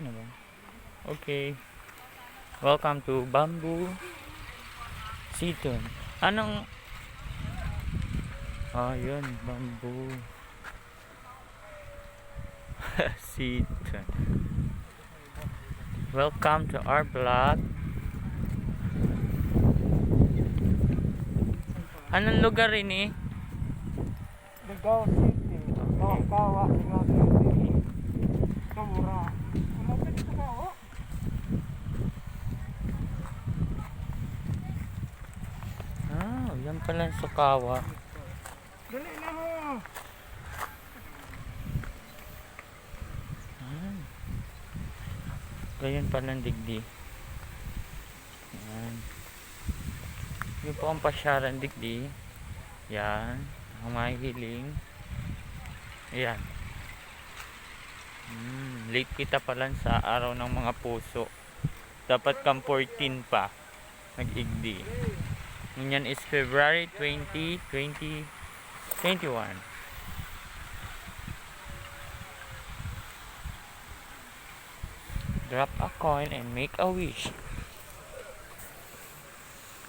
Okay na ba? Okay. Welcome to Bamboo Siton. Anong... yun. Bamboo Siton. Welcome to our vlog. Anong lugar ini? Ligao City. Kawa, Ligao City. Kamura. Kumapit sa kawa. Yan pala ang Sukawa. Dali na mo. Ganyan pala ang Digdi. Yan. Yun po ang pasyaran Digdi. Yan. Ang mahihiling. Ayan. Late kita pala sa araw ng mga puso. Dapat kang 14 pa. Nag-igdi. Yan is February 20, 2021. Drop a coin and make a wish.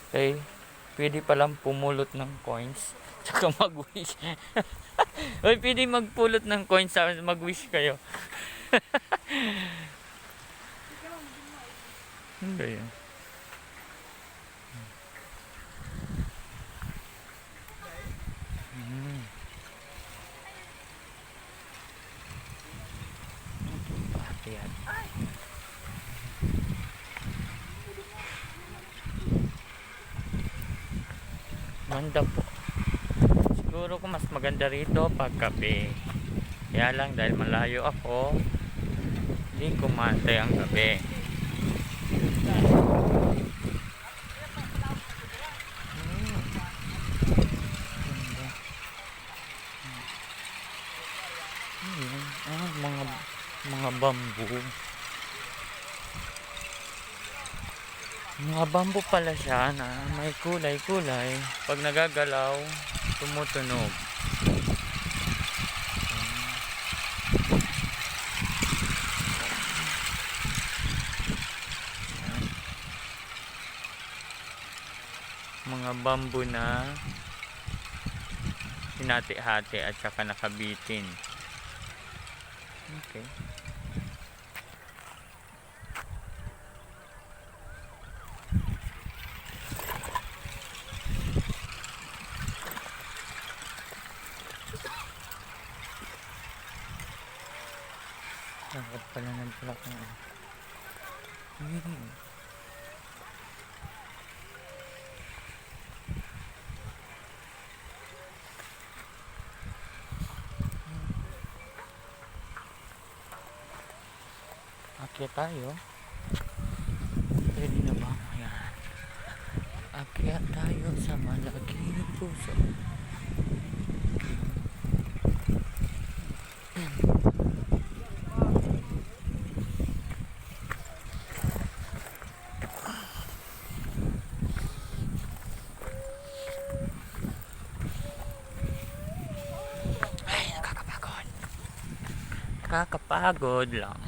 Okay. Pwede palang pumulot ng coins. Tsaka mag-wish. Uy, pwede magpulot ng coins sa mag-wish kayo. Ano ba yun? Ayan. Ganda po. Siguro ko mas maganda rito pag gabi. Kaya lang dahil malayo ako, hindi ko mantay ang gabi. Mga bamboo. Mga bamboo pala siya na may kulay-kulay. Pag nagagalaw, tumutunog. Mga bamboo na hinati-hati at saka nakabitin. Okay. Dapat pala nag-block na. Akyat tayo. Pwede na ba? Ayan. Akyat tayo sa malaking puso. Ay, nakakapagod. Nakakapagod lang.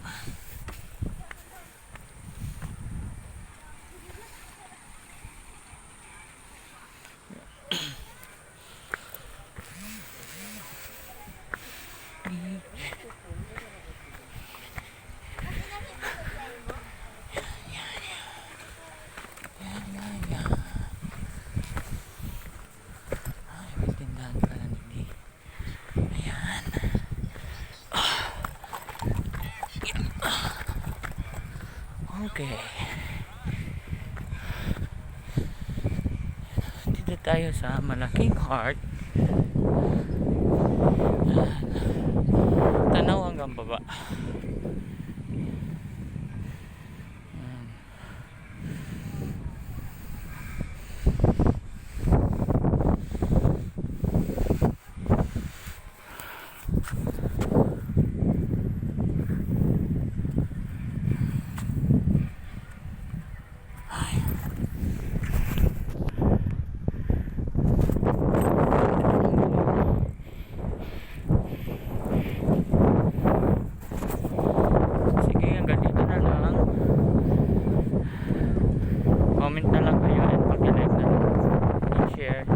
Okay. Dito tayo sa malaking heart. Tanaw hanggang baba.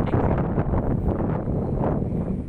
Thank you.